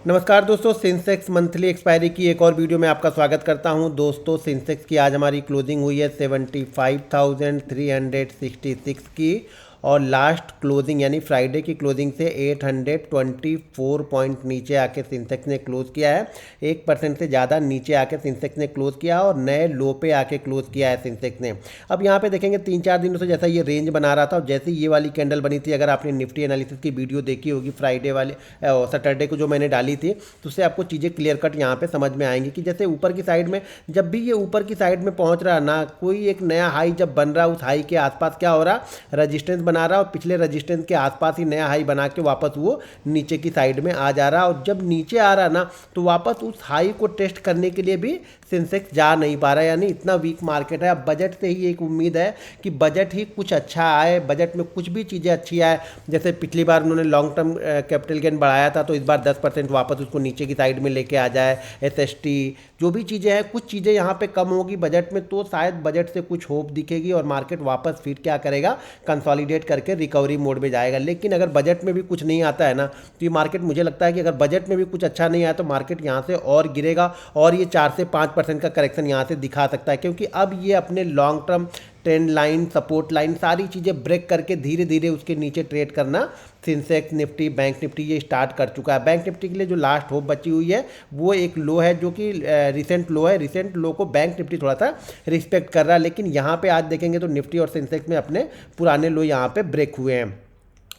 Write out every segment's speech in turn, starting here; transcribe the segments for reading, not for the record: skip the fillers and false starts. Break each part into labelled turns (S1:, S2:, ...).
S1: नमस्कार दोस्तों, Sensex monthly expiry की एक और वीडियो में आपका स्वागत करता हूं। दोस्तों, सेंसेक्स की आज हमारी क्लोजिंग हुई है 75,366 की और लास्ट क्लोजिंग यानी फ्राइडे की क्लोजिंग से 824 पॉइंट नीचे आके सेंसेक्स ने क्लोज किया है। 1% से ज़्यादा नीचे आके सेंसेक्स ने क्लोज किया और नए लो पे आके क्लोज किया है सेंसेक्स ने। अब यहाँ पे देखेंगे 3-4 दिनों से जैसा ये रेंज बना रहा था और जैसे ये वाली कैंडल बनी थी, अगर आपने निफ्टी एनालिसिस की वीडियो देखी होगी फ्राइडे वाले सैटरडे को जो मैंने डाली थी, तो उससे आपको चीज़ें क्लियर कट यहाँ पे समझ में आएंगी कि जैसे ऊपर की साइड में जब भी ये ऊपर की साइड में पहुँच रहा ना, कोई एक नया हाई जब बन रहा, उस हाई के आसपास क्या हो रहा, रजिस्टेंस बना रहा और पिछले रजिस्टेंस के आसपास ही नया हाई बना के वापस वो नीचे की साइड में आ जा रहा। और जब नीचे आ रहा ना, तो वापस उस हाई को टेस्ट करने के लिए भी सेंसेक्स जा नहीं पा रहा है, यानी इतना वीक मार्केट है। अब बजट से ही एक उम्मीद है कि बजट ही कुछ अच्छा आए, बजट में कुछ भी चीज़ें अच्छी आए। जैसे पिछली बार उन्होंने लॉन्ग टर्म कैपिटल गेन बढ़ाया था, तो इस बार 10% वापस उसको नीचे की साइड में लेके आ जाए। एसएसटी जो भी चीज़ें हैं, कुछ चीज़ें यहाँ पे कम होगी बजट में, तो शायद बजट से कुछ होप दिखेगी और मार्केट वापस फिर क्या करेगा, कंसोलिडेट करके रिकवरी मोड में जाएगा। लेकिन अगर बजट में भी कुछ नहीं आता है ना, तो ये मार्केट, मुझे लगता है कि अगर बजट में भी कुछ अच्छा नहीं आया तो मार्केट यहाँ से और गिरेगा और ये 4 से 5% का करेक्शन यहाँ से दिखा सकता है, क्योंकि अब ये अपने long term trend line, support line, सारी चीज़ें ब्रेक करके धीरे धीरे उसके नीचे ट्रेड करना सेंसेक्स, निफ्टी, बैंक निफ्टी ये स्टार्ट कर चुका है। बैंक निफ्टी के लिए जो लास्ट होप बची हुई है वो एक लो है, जो कि रिसेंट लो है। रिसेंट लो को बैंक निफ्टी थोड़ा सा रिस्पेक्ट कर रहा है, लेकिन यहाँ पे आज देखेंगे तो निफ्टी और सेंसेक्स में अपने पुराने लो यहाँ पे ब्रेक हुए हैं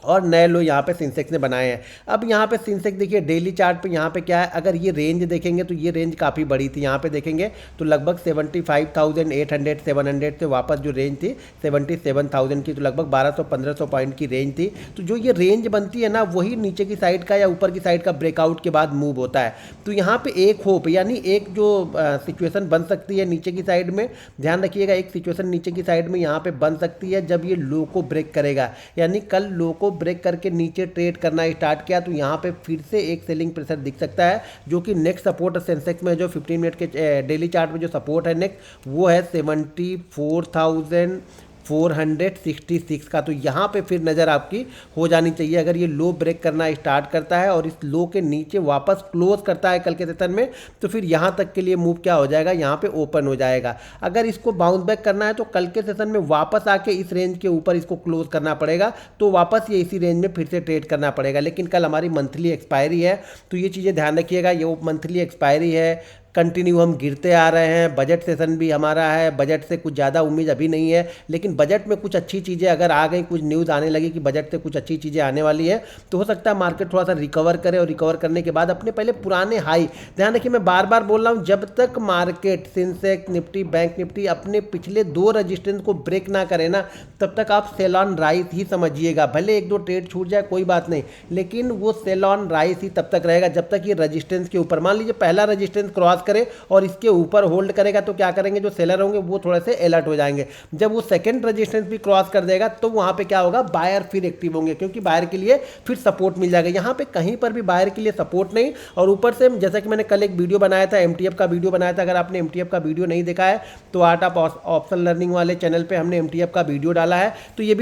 S1: और नए लो यहाँ पे सेंसेक्स ने बनाए हैं। अब यहाँ पे सेंसेक्स देखिए डेली चार्ट पे यहाँ पे क्या है, अगर ये रेंज देखेंगे तो ये रेंज काफ़ी बड़ी थी। यहाँ पे देखेंगे तो लगभग 75,800 700 से वापस जो रेंज थी 77,000 की, तो लगभग 1200-1500 पॉइंट की रेंज थी। तो जो ये रेंज बनती है ना, वही नीचे की साइड का या ऊपर की साइड का ब्रेकआउट के बाद मूव होता है। तो यहाँ पे एक होप यानी एक जो सिचुएशन बन सकती है नीचे की साइड में, ध्यान रखिएगा, एक सिचुएशन नीचे की साइड में यहाँ पे बन सकती है जब ये लो को ब्रेक करेगा। यानी कल लो को ब्रेक करके नीचे ट्रेड करना स्टार्ट किया तो यहाँ पे फिर से एक सेलिंग प्रेशर दिख सकता है, जो कि नेक्स्ट सपोर्ट सेंसेक्स में जो 15 मिनट के डेली चार्ट में जो सपोर्ट है नेक्स्ट, वो है 74,466 का। तो यहाँ पे फिर नज़र आपकी हो जानी चाहिए। अगर ये लो ब्रेक करना स्टार्ट करता है और इस लो के नीचे वापस क्लोज करता है कल के सेशन में, तो फिर यहाँ तक के लिए मूव क्या हो जाएगा, यहाँ पे ओपन हो जाएगा। अगर इसको बाउंस बैक करना है तो कल के सेशन में वापस आके इस रेंज के ऊपर इसको क्लोज करना पड़ेगा, तो वापस ये इसी रेंज में फिर से ट्रेड करना पड़ेगा। लेकिन कल हमारी मंथली एक्सपायरी है, तो ये चीज़ें ध्यान रखिएगा। ये मंथली एक्सपायरी है, कंटिन्यू हम गिरते आ रहे हैं, बजट सेशन भी हमारा है, बजट से कुछ ज़्यादा उम्मीद अभी नहीं है, लेकिन बजट में कुछ अच्छी चीज़ें अगर आ गई, कुछ न्यूज़ आने लगी कि बजट से कुछ अच्छी चीज़ें आने वाली है, तो हो सकता है मार्केट थोड़ा सा रिकवर करे और रिकवर करने के बाद अपने पहले पुराने हाई, ध्यान रखिए मैं बार बार बोल रहा हूँ, जब तक market Sensex, Nifty, bank Nifty अपने पिछले 2 रजिस्टेंस को ब्रेक ना करे ना, तब तक आप सेल ऑन राइज ही समझिएगा। भले 1-2 ट्रेड छूट जाए कोई बात नहीं, लेकिन वो सेल ऑन राइज ही तब तक रहेगा जब तक ये रजिस्टेंस के ऊपर, मान लीजिए पहला रजिस्टेंस क्रॉस करे और इसके ऊपर होल्ड करेगा, तो क्या करेंगे, जो सेलर होंगे वो थोड़े से अलर्ट हो जाएंगे। जब वो सेकंड रेजिस्टेंस भी क्रॉस कर देगा, तो वहां पे क्या होगा, बायर फिर एक्टिव होंगे, क्योंकि बायर के लिए फिर सपोर्ट मिल जाएगा। यहां पे कहीं पर भी बायर के लिए सपोर्ट नहीं। और ऊपर से जैसा कि मैंने कल एक वीडियो बनाया था, एमटीएफ का वीडियो बनाया था, अगर आपने एमटीएफ का वीडियो नहीं देखा है तो आर्ट ऑफ ऑप्शन लर्निंग वाले चैनल पर हमने एमटीएफ का वीडियो डाला है। तो ये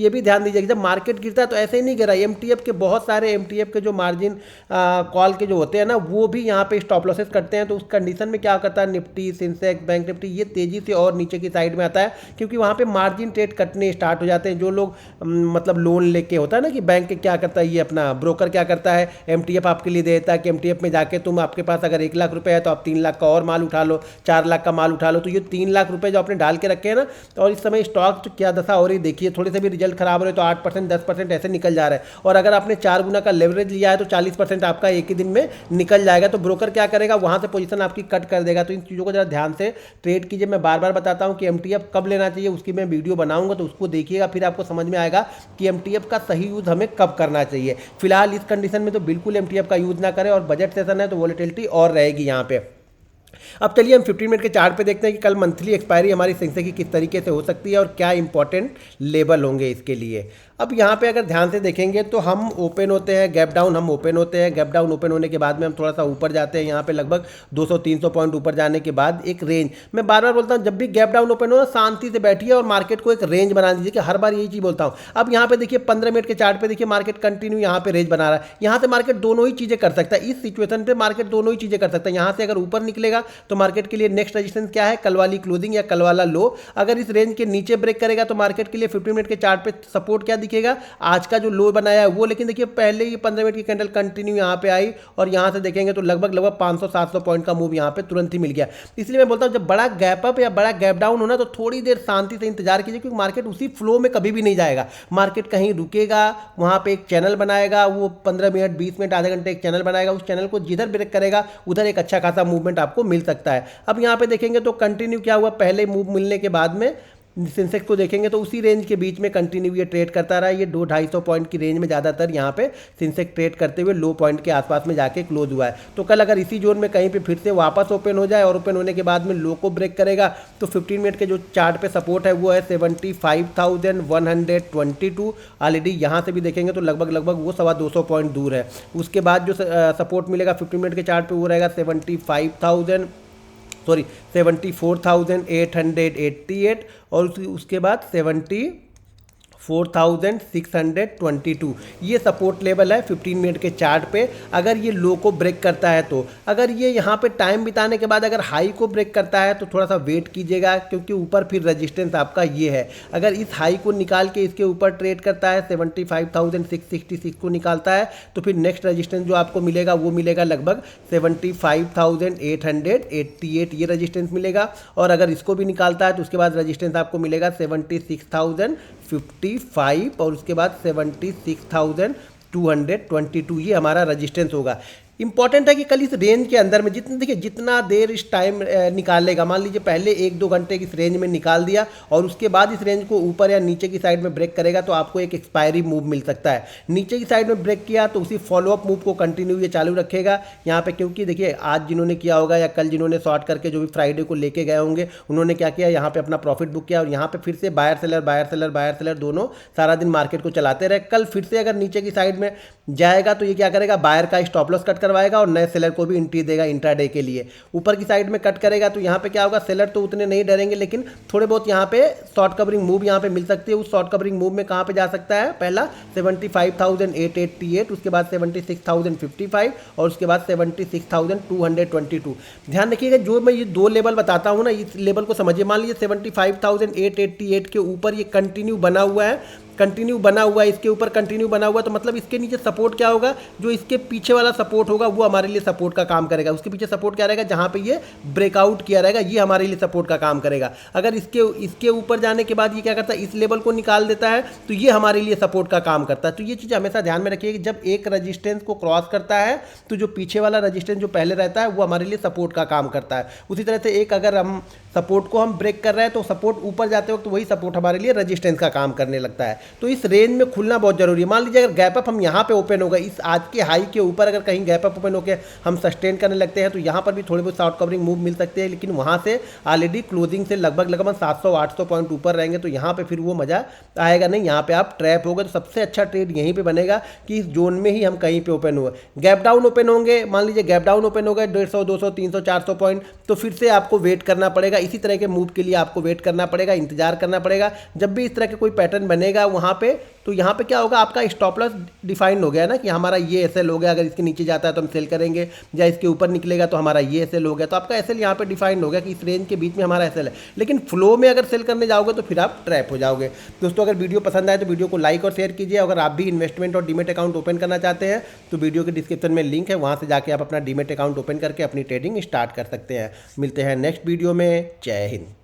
S1: भी ध्यान दीजिए, जब मार्केट गिरता है तो ऐसे ही नहीं गिरा। एमटीएफ के बहुत सारे एमटीएफ के जो मार्जिन कॉल के जो होते हैं ना, वो भी यहाँ पे स्टॉप लॉसेस करते हैं। तो उस कंडीशन में क्या करता है, निफ्टी, सेंसेक्स, बैंक निफ्टी ये तेजी से और नीचे की साइड में आता है, क्योंकि वहाँ पे मार्जिन ट्रेड कटने स्टार्ट हो जाते हैं। जो लोग मतलब लोन लेके होता है ना, कि बैंक क्या करता है, ये अपना ब्रोकर क्या करता है, एमटीएफ आपके लिए देता है कि एमटीएफ में जाके तुम, आपके पास अगर 1 लाख रुपए है तो आप 3 लाख का और माल उठा लो, 4 लाख का माल उठा लो। तो ये 3 लाख रुपए जो आपने डाल के रखे हैं ना, और इस समय स्टॉक तो क्या दशा हो रही देखिए, थोड़े से भी रिजल्ट खराब हो रहे तो 8% 10% ऐसे निकल जा रहा है। और अगर आपने 4 गुना का लेवरेज लिया है तो 40% आपका एक ही दिन में निकल जाएगा। तो ब्रोकर क्या करेगा, वहाँ से पोजीशन आपकी कट कर देगा। तो इन चीज़ों को जरा ध्यान से ट्रेड कीजिए। मैं बार बार बताता हूं कि एमटीएफ कब लेना चाहिए, उसकी मैं वीडियो बनाऊंगा, तो उसको देखिएगा, फिर आपको समझ में आएगा कि एमटीएफ का सही यूज हमें कब करना चाहिए। फिलहाल इस कंडीशन में तो बिल्कुल एमटीएफ का यूज ना करें, और बजट सेशन है तो वोलेटिलिटी और रहेगी यहाँ पे। अब चलिए हम 15 मिनट के चार्ट पे देखते हैं कि कल मंथली एक्सपायरी हमारी सेंसेक्स की किस तरीके से हो सकती है और क्या इंपॉर्टेंट लेवल होंगे इसके लिए। अब यहाँ पे अगर ध्यान से देखेंगे तो हम ओपन होते हैं, गैप डाउन हम ओपन होते हैं, गैप डाउन ओपन होने के बाद में हम थोड़ा सा ऊपर जाते हैं, यहाँ पे लगभग 200-300 पॉइंट ऊपर जाने के बाद एक रेंज, मैं बार बार बोलता हूँ जब भी गैप डाउन ओपन हो ना शांति से बैठिए और मार्केट को एक रेंज बना दीजिए, कि हर बार यही चीज़ बोलता हूँ। अब यहाँ पे देखिए 15 मिनट के चार्ट पे देखिए मार्केट कंटिन्यू यहाँ पे रेंज बना रहा है, यहाँ से मार्केट दोनों ही चीज़ें कर सकता है, इस सिचुएशन पे मार्केट दोनों ही चीज़ें कर सकता है। यहाँ से अगर ऊपर निकलेगा तो मार्केट के लिए नेक्स्ट रेजिस्टेंस क्या है, कल वाली क्लोजिंग या कल वाला लो। अगर इस रेंज के नीचे ब्रेक करेगा तो मार्केट के लिए 15 मिनट के चार्ट पे सपोर्ट क्या दिखेगा, आज का जो लो बनाया है वो। लेकिन देखिए पहले ये 15 मिनट की कैंडल कंटिन्यू यहाँ पे आई और यहाँ से देखेंगे तो लगभग 500-700 पॉइंट का मूव यहाँ पे तुरंत ही मिल गया। इसलिए मैं बोलता हूँ जब बड़ा गैप अप या बड़ा गैप डाउन होना तो थोड़ी देर शांति से इंतजार कीजिए, क्योंकि मार्केट उसी फ्लो में कभी भी नहीं जाएगा। मार्केट कहीं रुकेगा, वहाँ पे एक चैनल बनाएगा, वो 15 मिनट 20 मिनट आधे घंटे एक चैनल बनाएगा, उस चैनल को जिधर ब्रेक करेगा उधर एक अच्छा खासा मूवमेंट आपको मिल सकता है। अब यहाँ पे देखेंगे तो कंटिन्यू क्या हुआ, पहले मूव मिलने के बाद में सेंसेक्स को देखेंगे तो उसी रेंज के बीच में कंटिन्यू ये ट्रेड करता रहा। ये 200-250 पॉइंट की रेंज में ज़्यादातर यहाँ पे सेंसेक्स ट्रेड करते हुए लो पॉइंट के आसपास में जाके क्लोज हुआ है। तो कल अगर इसी जोन में कहीं पे फिर से वापस ओपन हो जाए और ओपन होने के बाद में लो को ब्रेक करेगा तो 15 मिनट के जो चार्ट पे सपोर्ट है वो है 75,122। ऑलरेडी यहाँ से भी देखेंगे तो लगभग वो 225 पॉइंट दूर है। उसके बाद जो सपोर्ट मिलेगा 15 मिनट के चार्ट पे वो रहेगा 74,888 और उसके बाद 74,622 ये सपोर्ट लेवल है 15 मिनट के चार्ट पे। अगर ये लो को ब्रेक करता है तो अगर ये यहाँ पे टाइम बिताने के बाद अगर हाई को ब्रेक करता है तो थोड़ा सा वेट कीजिएगा, क्योंकि ऊपर फिर रेजिस्टेंस आपका ये है। अगर इस हाई को निकाल के इसके ऊपर ट्रेड करता है 75,666 को निकालता है तो फिर नेक्स्ट रेजिस्टेंस जो आपको मिलेगा वो मिलेगा लगभग 75,888 ये रेजिस्टेंस मिलेगा। और अगर इसको भी निकालता है तो उसके बाद रेजिस्टेंस आपको मिलेगा 76,055 और उसके बाद 76,222 ये हमारा रेजिस्टेंस होगा। इंपॉर्टेंट है कि कल इस रेंज के अंदर में जितना देर इस टाइम निकालेगा, मान लीजिए पहले 1-2 घंटे इस रेंज में निकाल दिया और उसके बाद इस रेंज को ऊपर या नीचे की साइड में ब्रेक करेगा तो आपको एक एक्सपायरी मूव मिल सकता है। नीचे की साइड में ब्रेक किया तो उसी फॉलोअप मूव को कंटिन्यू ये चालू रखेगा यहाँ पे, क्योंकि देखिए आज जिन्होंने किया होगा या कल जिन्होंने शॉर्ट करके जो भी फ्राइडे को लेके गए होंगे उन्होंने क्या किया, यहाँ पे अपना प्रॉफिट बुक किया और यहाँ पे फिर से बायर सेलर दोनों सारा दिन मार्केट को चलाते रहे। कल फिर से अगर नीचे की साइड में जाएगा तो ये क्या करेगा, बायर का स्टॉप लॉस कट करवाएगा और नए सेलर को भी एंट्री देगा इंट्राडे के लिए। ऊपर की साइड में कट करेगा तो यहाँ पे क्या होगा, सेलर तो उतने नहीं डरेंगे लेकिन थोड़े बहुत यहाँ पे शॉर्ट कवरिंग मूव यहाँ पे मिल सकती है। उस शॉर्ट कवरिंग मूव में कहाँ पे जा सकता है, पहला 75,888, उसके बाद 76,055 और उसके बाद 76,222। ध्यान रखिएगा जो मैं ये 2 लेवल बताता हूँ ना, इस लेवल को समझिए। मान लीजिए 75,888 के ऊपर ये कंटिन्यू बना हुआ है, इसके ऊपर कंटिन्यू बना हुआ, तो मतलब इसके नीचे सपोर्ट क्या होगा, जो इसके पीछे वाला सपोर्ट होगा वो हमारे लिए सपोर्ट का काम करेगा। उसके पीछे सपोर्ट क्या रहेगा, जहां पे ये ब्रेकआउट किया रहेगा ये हमारे लिए सपोर्ट का काम करेगा। अगर इसके ऊपर जाने के बाद ये क्या करता है, इस लेवल को निकाल देता है तो ये हमारे लिए सपोर्ट का काम करता है। तो ये चीज़ हमेशा ध्यान में रखिए कि जब एक रजिस्टेंस को क्रॉस करता है तो जो पीछे वाला रजिस्टेंस जो पहले रहता है वो हमारे लिए सपोर्ट का काम करता है। उसी तरह से एक अगर हम सपोर्ट को हम ब्रेक कर रहे हैं तो सपोर्ट ऊपर जाते वक्त वही सपोर्ट हमारे लिए रेजिस्टेंस का काम करने लगता है। तो इस रेंज में खुलना बहुत जरूरी है। मान लीजिए अगर गैप अप हम यहाँ पे ओपन होगा, इस आज के हाई के ऊपर अगर कहीं गैप अप ओपन होकर हम सस्टेन करने लगते हैं तो यहाँ पर भी थोड़ी बहुत शॉर्ट कवरिंग मूव मिल सकते हैं, लेकिन वहाँ से ऑलरेडी क्लोजिंग से लगभग 700-800 पॉइंट ऊपर रहेंगे तो यहाँ पे फिर वो मजा आएगा नहीं, यहाँ पे आप ट्रैप होगा। तो सबसे अच्छा ट्रेड यहीं पे बनेगा कि इस जोन में ही हम कहीं पे ओपन हुए। गैप डाउन ओपन होंगे, मान लीजिए गैप डाउन ओपन हो गए 150, 200, 300, 400 पॉइंट, तो फिर से आपको वेट करना पड़ेगा। इसी तरह के मूव के लिए आपको वेट करना पड़ेगा, इंतजार करना पड़ेगा। जब भी इस तरह के कोई पैटर्न बनेगा वहाँ पे, तो यहाँ पे क्या होगा, आपका स्टॉप लॉस डिफाइंड हो गया ना कि हमारा ये एसएल हो गया, अगर इसके नीचे जाता है तो हम सेल करेंगे, या इसके ऊपर निकलेगा तो हमारा ये एसएल हो गया। तो आपका एसएल यहाँ पे डिफाइंड हो गया कि इस रेंज के बीच में हमारा एसएल है। लेकिन फ्लो में अगर सेल करने जाओगे तो फिर आप ट्रैप हो जाओगे। दोस्तों अगर वीडियो पसंद आए तो वीडियो को लाइक और शेयर कीजिए। अगर आप भी इन्वेस्टमेंट और डीमेट अकाउंट ओपन करना चाहते हैं तो वीडियो के डिस्क्रिप्शन में लिंक है, वहाँ से जाके आप अपना डीमेट अकाउंट ओपन करके अपनी ट्रेडिंग स्टार्ट कर सकते हैं। मिलते हैं नेक्स्ट वीडियो में। जय हिंद।